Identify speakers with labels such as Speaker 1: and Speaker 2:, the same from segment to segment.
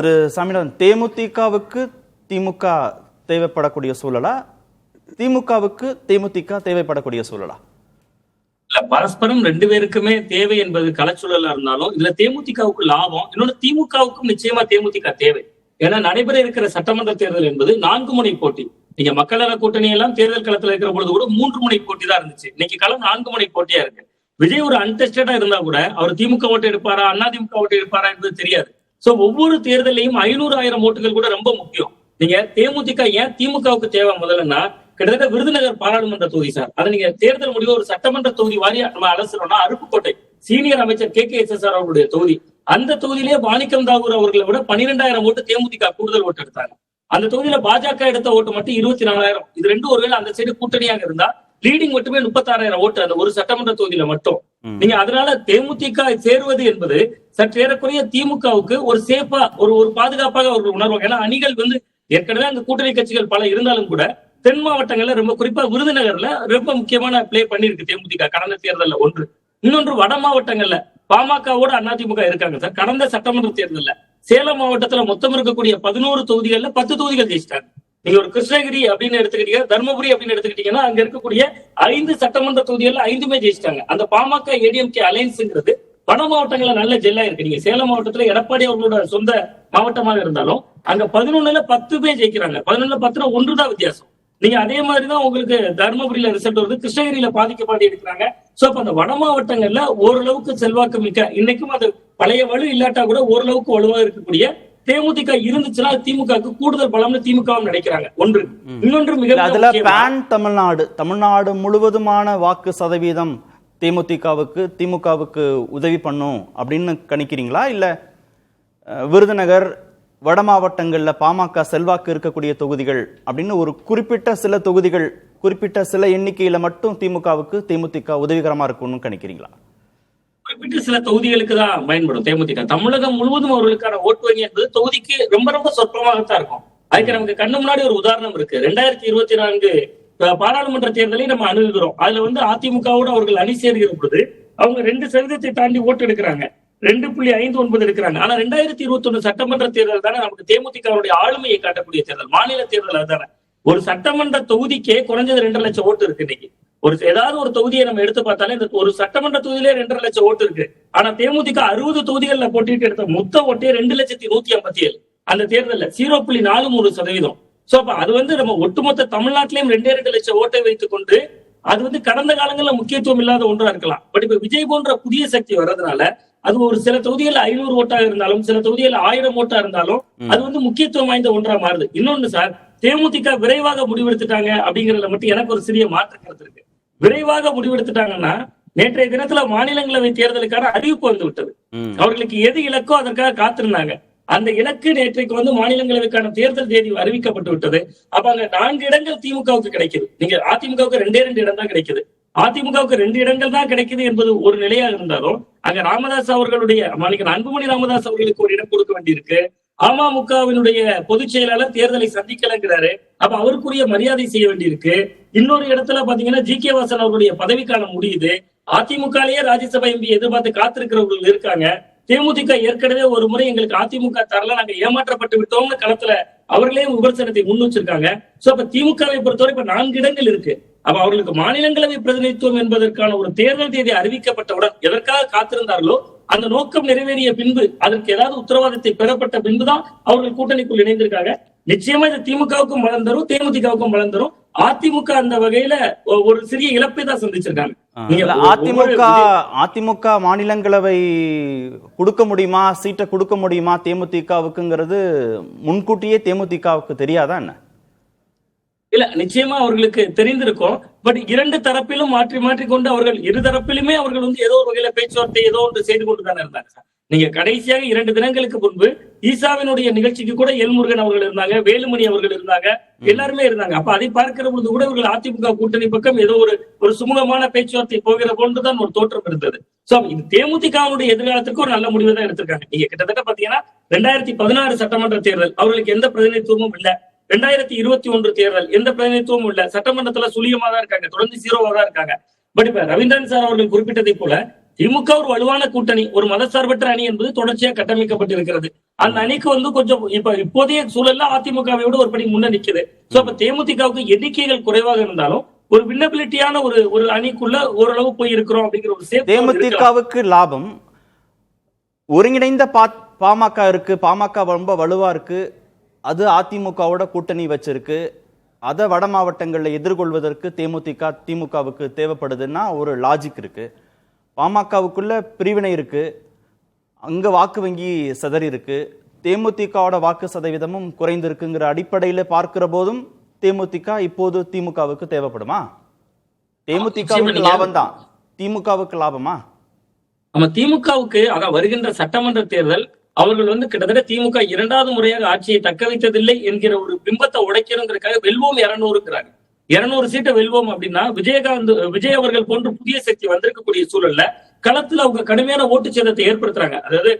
Speaker 1: திரு சாமிநாதன், தேமுதிகவுக்கு திமுக தேவைப்படக்கூடிய சூழலா, திமுகவுக்கு தேமுதிக தேவைப்படக்கூடிய சூழலா?
Speaker 2: இல்ல, பரஸ்பரம் ரெண்டு பேருக்குமே தேவை என்பது கலச்சூழலா இருந்தாலும் இதுல தேமுதிகவுக்கு லாபம், இன்னொன்னு திமுகவுக்கும் நிச்சயமா தேமுதிக தேவை. ஏன்னா நடைபெற இருக்கிற சட்டமன்ற தேர்தல் என்பது 4 முனை போட்டி. நீங்க மக்கள் நல கூட்டணி எல்லாம் தேர்தல் களத்துல இருக்கிற பொழுது கூட 3 முனை போட்டி தான் இருந்துச்சு. இன்னைக்கு களம் 4 முனை போட்டியா இருக்கு. விஜய் ஒரு அன்டெஸ்டடா இருந்தா கூட அவர் திமுக ஓட்டு எடுப்பாரா அதிமுக ஓட்டு எடுப்பாரா என்பது தெரியாது. சோ ஒவ்வொரு தேர்தலையும் 500,000 ஓட்டுகள் கூட ரொம்ப முக்கியம். நீங்க தேமுதிக ஏன் திமுகவுக்கு தேவை முதல்லன்னா, கிட்டத்தட்ட விருதுநகர் பாராளுமன்ற தொகுதி சார். அதை நீங்க தேர்தல் முடிவு ஒரு சட்டமன்ற தொகுதி வாரியா நம்ம அலசுறோம்னா, அருப்புக்கோட்டை சீனியர் அமைச்சர் KKSSR அவர்களுடைய தொகுதி. அந்த தொகுதியிலேயே மாணிக்கம் தாகூர் அவர்களை விட 12,000 ஓட்டு தேமுதிக கூடுதல் ஓட்டு எடுத்தாங்க. அந்த தொகுதியில பாஜக எடுத்த ஓட்டு மட்டும் 24,000. இது ரெண்டும் ஒருவேளை அந்த சைடு கூட்டணியாக இருந்தா லீடிங் மட்டுமே 36,000 ஓட்டு அந்த ஒரு சட்டமன்ற தொகுதியில மட்டும். நீங்க அதனால தேமுதிக சேருவது என்பது சற்று ஏறக்குறைய திமுகவுக்கு ஒரு சேஃபா ஒரு பாதுகாப்பாக அவர்கள் உணர்வாங்க. ஏன்னா அணிகள் ஏற்கனவே அங்க கூட்டணி கட்சிகள் பல இருந்தாலும் கூட தென் மாவட்டங்கள்ல ரொம்ப குறிப்பா விருதுநகர்ல ரொம்ப முக்கியமான பிளே பண்ணிருக்கு தேமுதிக கடந்த தேர்தல்ல ஒன்று. இன்னொன்று வட மாவட்டங்கள்ல பாமகவோட அதிமுக இருக்காங்க சார். கடந்த சட்டமன்ற தேர்தல்ல சேலம் மாவட்டத்துல மொத்தம் இருக்கக்கூடிய 11 தொகுதிகள்ல 10 தொகுதிகள் ஜெயிச்சிட்டாங்க. நீங்க ஒரு கிருஷ்ணகிரி அப்படின்னு எடுத்துக்கிட்டீங்க, தர்மபுரி அப்படின்னு எடுத்துக்கிட்டீங்கன்னா அங்க இருக்கக்கூடிய 5 சட்டமன்ற தொகுதிகள்ல 5மே ஜெயிச்சிட்டாங்க. அந்த பாமக ADMK அலையன்ஸ்ங்கிறது வட மாவட்டங்கள்ல நல்ல ஜெல்லா இருக்கு. நீங்க சேலம் மாவட்டத்துல எடப்பாடி அவர்களோட சொந்த மாவட்டமாக இருந்தாலும் அங்க 11ல 10மே ஜெயிக்கிறாங்க. 11ல 10 1 தான் வித்தியாசம். நீங்க அதே மாதிரிதான் உங்களுக்கு தர்மபுரியில ரிசல்ட் வருது, கிருஷ்ணகிரியில பாதிக்கப்பட்டு இருக்கிறாங்க. சோ அப்ப அந்த வட மாவட்டங்கள்ல ஓரளவுக்கு செல்வாக்கு மிக்க, இன்னைக்கும் அது பழைய வலு இல்லாட்டா கூட ஓரளவுக்கு வலுவா இருக்கக்கூடிய தேமுதிக இருந்துச்சுன்னா திமுகவுக்கு கூடுதல் பலம்னு திமுக நினைக்கிறாங்க. ஒன்று. இன்னொன்று மிக
Speaker 1: அதுல பேன் தமிழ்நாடு முழுவதுமான வாக்கு சதவீதம் தேமுதிகவுக்கு திமுகவுக்கு உதவி பண்ணும் அப்படின்னு கணிக்கிறீங்களா? இல்ல விருதுநகர் வட மாவட்டங்கள்ல பாமக செல்வாக்கு இருக்கக்கூடிய தொகுதிகள் அப்படின்னு ஒரு குறிப்பிட்ட சில தொகுதிகள், குறிப்பிட்ட சில எண்ணிக்கையில மட்டும் திமுகவுக்கு தேமுதிக உதவிகரமா இருக்கும்னு கணிக்கிறீங்களா?
Speaker 2: குறிப்பிட்ட சில தொகுதிகளுக்கு தான் பயன்படும் தேமுதிக. தமிழகம் முழுவதும் அவர்களுக்கான ஓட்டு வங்கி என்பது தொகுதிக்கு ரொம்ப ரொம்ப சொற்பமாகத்தான் இருக்கும். அதுக்கு நமக்கு கண்ணு முன்னாடி ஒரு உதாரணம் இருக்கு. 2024 பாராளுமன்ற தேர்தலை நம்ம அணுகுகிறோம். அதுல அதிமுகவோட அவர்கள் அணி சேர்கிற பொழுது அவங்க 2% தாண்டி ஓட்டு எடுக்கிறாங்க, 2.59 எடுக்கிறாங்க. ஆனா 2021 சட்டமன்ற தேர்தல் தானே நமக்கு தேமுதிகவுடைய ஆளுமையை காட்டக்கூடிய தேர்தல், மாநில தேர்தல். அதுதானே ஒரு சட்டமன்ற தொகுதிக்கே குறைஞ்சது 2.5 லட்சம் ஓட்டு இருக்கு. இன்னைக்கு ஏதாவது ஒரு தொகுதியை நம்ம எடுத்து பார்த்தாலே இந்த ஒரு சட்டமன்ற தொகுதியிலே 2.5 லட்சம் ஓட்டு இருக்கு. ஆனா தேமுதிக 60 தொகுதிகள்ல போட்டிட்டு எடுத்த மொத்த ஓட்டே 2,157,000 அந்த தேர்தல்ல 0.43%. சோ அப்ப அது நம்ம ஒட்டுமொத்த தமிழ்நாட்டிலையும் 2.2 லட்சம் ஓட்டை வைத்துக் கொண்டு அது கடந்த காலங்கள்ல முக்கியத்துவம் இல்லாத ஒன்றா இருக்கலாம். பட் இப்ப விஜய் போன்ற புதிய சக்தி வர்றதுனால அது ஒரு சில தொகுதிகள் 500 ஓட்டாக இருந்தாலும் சில தொகுதிகள் 1000 ஓட்டா இருந்தாலும் அது முக்கியத்துவம் வாய்ந்த ஒன்றா மாறுது. இன்னொன்னு சார், தேமுதிக விரைவாக முடிவெடுத்துட்டாங்க அப்படிங்கறதுல மட்டும் எனக்கு ஒரு சிறிய மாற்று கருத்து இருக்கு. விரைவாக முடிவெடுத்துட்டாங்கன்னா நேற்றைய தினத்துல மாநிலங்களவை தேர்தலுக்கான அறிவிப்பு வந்து விட்டது. அவர்களுக்கு எது இலக்கோ அதற்காக காத்திருந்தாங்க. அந்த இலக்கு நேற்றைக்கு மாநிலங்களவைக்கான தேர்தல் தேதி அறிவிக்கப்பட்டு விட்டது. அப்ப அங்க 4 இடங்கள் திமுகவுக்கு கிடைக்குது. நீங்க அதிமுகவுக்கு 2 இடம் தான் கிடைக்குது. அதிமுகவுக்கு 2 இடங்கள் தான் கிடைக்குது என்பது ஒரு நிலையாக இருந்தாலும் அங்க ராமதாஸ் அவர்களுடைய அன்புமணி ராமதாஸ் அவர்களுக்கு ஒரு இடம் கொடுக்க வேண்டியிருக்கு. அமமுகவினுடைய பொதுச் செயலாளர் தேர்தலை சந்திக்கலங்கிறாரு. அப்ப அவருக்குரிய மரியாதை செய்ய வேண்டியிருக்கு. இன்னொரு இடத்துல பாத்தீங்கன்னா GK வாசன் அவருடைய பதவிக்காலம் முடியுது. அதிமுகலயே ராஜ்யசபா MP எதிர்பார்த்து காத்திருக்கிறவர்கள் இருக்காங்க. தேமுதிக ஏற்கனவே ஒரு முறை எங்களுக்கு அதிமுக தரல, நாங்க ஏமாற்றப்பட்டு விட்டோம்னு களத்துல அவர்களே விமர்சனத்தை முன் வச்சிருக்காங்க. சோ அப்ப திமுகவை பொறுத்தவரை இப்ப 4 இடங்கள் இருக்கு. அப்ப அவர்களுக்கு மாநிலங்களவை பிரதிநிதித்துவம் என்பதற்கான ஒரு தேர்தல் தேதி அறிவிக்கப்பட்டவுடன் எதற்காக காத்திருந்தார்களோ அந்த நோக்கம் நிறைவேறிய பின்பு அதற்கு ஏதாவது உத்தரவாதத்தை பெறப்பட்ட பின்புதான் அவர்கள் கூட்டணிக்குள் இணைந்திருக்காங்க. நிச்சயமா இது திமுகவுக்கும் பலம் தரும், தேமுதிகவுக்கும் பலம் தரும். அதிமுக அந்த வகையில ஒரு சிறிய இழப்பை தான் சந்திச்சிருக்காங்க.
Speaker 1: அதிமுக மாநிலங்களவை கொடுக்க முடியுமா, சீட்டை கொடுக்க முடியுமா தேமுதிகவுக்குங்கிறது முன்கூட்டியே தேமுதிகவுக்கு தெரியாதா என்ன?
Speaker 2: இல்ல, நிச்சயமா அவர்களுக்கு தெரிந்திருக்கும். பட் 2 தரப்பிலும் மாற்றி மாற்றி கொண்டு அவர்கள் இருதரப்பிலுமே அவர்கள் ஏதோ ஒரு வகையில பேச்சுவார்த்தை ஏதோ ஒன்று செய்து கொண்டுதானே இருந்தாங்க. நீங்க கடைசியாக 2 தினங்களுக்கு முன்பு ஈசாவினுடைய நிகழ்ச்சிக்கு கூட எல்முருகன் அவர்கள் இருந்தாங்க, வேலுமணி அவர்கள் இருந்தாங்க, எல்லாருமே இருந்தாங்க. அப்ப அதை பார்க்கிற பொழுது கூட இவர்கள் அதிமுக கூட்டணி பக்கம் ஏதோ ஒரு சுமூகமான பேச்சுவார்த்தை போகிற போன்றுதான் ஒரு தோற்றம் இருந்தது. சோ இது தேமுதிகவுடைய எதிர்காலத்துக்கு ஒரு நல்ல முடிவை தான் எடுத்திருக்காங்க. நீங்க கிட்டத்தட்ட பாத்தீங்கன்னா 2016 சட்டமன்ற தேர்தல் அவர்களுக்கு எந்த பிரதிநிதித்துவமும் இல்ல. 2021 தேர்தல் எந்த பிரதிநிதித்துவமும் இல்ல. சட்டமன்றத்துல சுழியமா தான் இருக்காங்க, தொடர்ந்து 0வா தான் இருக்காங்க. பட் இப்ப ரவீந்திரன் சார் அவர்கள் குறிப்பிட்டதை போல திமுக ஒரு வலுவான கூட்டணி, ஒரு மதசார்பற்ற அணி என்பது தொடர்ச்சியாக கட்டமைக்கப்பட்டிருக்கிறது. அந்த அணிக்கு கொஞ்சம் இப்போதைய சூழல்ல அதிமுகவை விட ஒரு படி முன்ன நிக்குது. சோ அப்ப தேமுதிகவுக்கு எண்ணிக்கைகள் குறைவாக இருந்தாலும் ஒரு வின்னபிலிட்டியான ஒரு அணிக்குள்ள ஓரளவு போய் இருக்கிறோம் அப்படிங்கிற ஒரு சேஃப்.
Speaker 1: தேமுதிகவுக்கு லாபம், ஒருங்கிணைந்த பாமக இருக்கு, பாமக ரொம்ப வலுவா இருக்கு, அது அதிமுகவோட கூட்டணி வச்சிருக்கு, அதை வட மாவட்டங்களில் எதிர்கொள்வதற்கு திமுகவுக்கு தேவைப்படுதுன்னா ஒரு லாஜிக் இருக்கு. பாமகவுக்குள்ள பிரிவினை இருக்கு, அங்க வாக்கு வங்கி சதறி இருக்கு, தேமுதிகவோட வாக்கு சதவீதமும் குறைந்திருக்குங்கிற அடிப்படையில் பார்க்கிற போதும் தேமுதிக இப்போது திமுகவுக்கு தேவைப்படுமா? தேமுதிகவுக்கு லாபம் தான், திமுகவுக்கு லாபமா?
Speaker 2: நம்ம திமுகவுக்கு அதான் வருகின்ற சட்டமன்ற தேர்தல் அவர்கள் கிட்டத்தட்ட திமுக 2வது முறையாக ஆட்சியை தக்க வைத்ததில்லை என்கிற ஒரு பிம்பத்தை உடைக்கணுங்கிறதுக்காக வெல்வோம் 200 200 சீட்டை வெல்வோம் அப்படின்னா விஜய் அவர்கள் போன்ற புதிய சக்தி வந்திருக்கக்கூடிய சூழல்ல களத்துல அவங்க கடுமையான ஓட்டு சேதத்தை ஏற்படுத்துறாங்க. அதாவது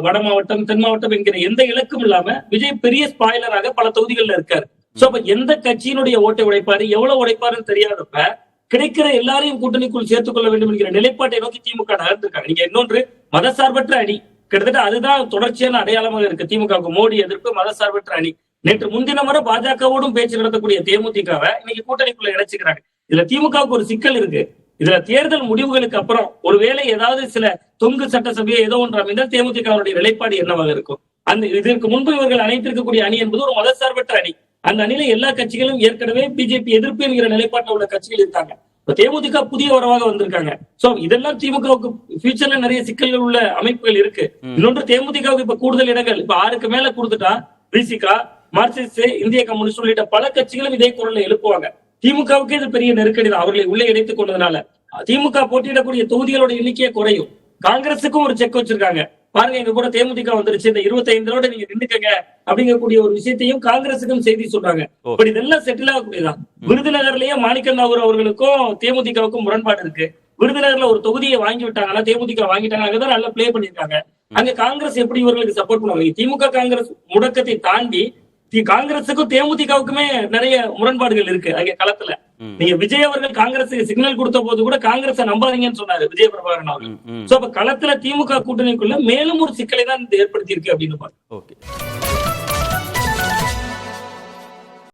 Speaker 2: வட மாவட்டம் தென் மாவட்டம் என்கிற எந்த இலக்கும் இல்லாம விஜய் பெரிய ஸ்பாய்லராக பல தொகுதிகள்ல இருக்காரு. சோ அப்ப எந்த கட்சியினுடைய ஓட்டை உடைப்பாரு, எவ்வளவு உடைப்பாருன்னு தெரியாதப்ப கிடைக்கிற எல்லாரையும் கூட்டணிக்குள் சேர்த்துக் கொள்ள வேண்டும் என்கிற நிலைப்பாட்டை நோக்கி திமுக நகர்ந்திருக்காங்க. நீங்க இன்னொன்று மதசார்பற்ற அணி, கிட்டத்தட்ட அதுதான் தொடர்ச்சியான அடையாளமாக இருக்கு திமுகவுக்கு. மோடி எதிர்ப்பு, மதசார்பற்ற அணி. நேற்று முன்தினம் வரை பாஜகவோடும் பேச்சு நடத்தக்கூடிய தேமுதிகவை இன்னைக்கு கூட்டணிக்குள்ள இணைச்சுக்கிறாங்க. இதுல திமுகவுக்கு ஒரு சிக்கல் இருக்கு. இதுல தேர்தல் முடிவுகளுக்கு அப்புறம் ஒருவேளை ஏதாவது சில தொங்கு சட்டசபையோ ஏதோ ஒன்று அமைந்தால் தேமுதிகவுடைய நிலைப்பாடு என்னவாக இருக்கும்? இதற்கு முன்பு இவர்கள் அணைத்திருக்கக்கூடிய அணி என்பது ஒரு மதசார்பற்ற அணி. அந்த அணியில எல்லா கட்சிகளும் ஏற்கனவே பிஜேபி எதிர்ப்பு என்கிற நிலைப்பாட்டில் உள்ள கட்சிகள் இருக்காங்க. இப்ப தேமுதிக புதிய வரவாக வந்திருக்காங்க. சோ இதெல்லாம் திமுகவுக்கு ஃபியூச்சர்ல நிறைய சிக்கல்கள் உள்ள அமைப்புகள் இருக்கு. இன்னொன்று தேமுதிகவுக்கு இப்ப கூடுதல் இடங்கள் இப்ப 6க்கு மேல கொடுத்துட்டா விசிகா, மார்க்சிஸ்ட், இந்திய கம்யூனிஸ்ட் உள்ளிட்ட பல கட்சிகளும் இதே குரல்ல எழுப்புவாங்க. திமுகவுக்கு இது பெரிய நெருக்கடி தான், அவர்களை உள்ளே இணைத்துக் கொண்டதுனால. திமுக போட்டியிடக்கூடிய தொகுதிகளோட எண்ணிக்கையே குறையும். காங்கிரஸுக்கும் ஒரு செக் வச்சிருக்காங்க, பாருங்க எங்க கூட தேமுதிக வந்துருச்சு, இந்த 25 நீங்க நின்றுக்கங்க அப்படிங்கக்கூடிய ஒரு விஷயத்தையும் காங்கிரசுக்கும் செய்தி சொல்றாங்க. பட் இதெல்லாம் செட்டில் ஆகக்கூடியதான். விருதுநகர்லயே மாணிக்கம் தாகூர் அவர்களுக்கும் தேமுதிகவுக்கும் முரண்பாடு இருக்கு. விருதுநகர்ல ஒரு தொகுதியை வாங்கி விட்டாங்கன்னா தேமுதிக வாங்கிட்டாங்க, அங்கதான் நல்லா பிளே பண்ணிருக்காங்க. அங்க காங்கிரஸ் எப்படி இவர்களுக்கு சப்போர்ட் பண்ணுவாங்க? திமுக காங்கிரஸ் முடக்கத்தை தாண்டி காங்கிரஸுக்கும் தேமுதிகவுக்குமே நிறைய முரண்பாடுகள் இருக்கு அங்க களத்துல. நீங்க விஜய் அவர்கள் காங்கிரஸுக்கு சிக்னல் கொடுத்த போது கூட காங்கிரஸை நம்பாதீங்கன்னு சொன்னாரு விஜய பிரபாகரன் அவர்கள். சோ அப்ப களத்துல திமுக கூட்டணிக்குள்ள மேலும் ஒரு சிக்கலை தான் ஏற்படுத்தி இருக்கு அப்படின்னு.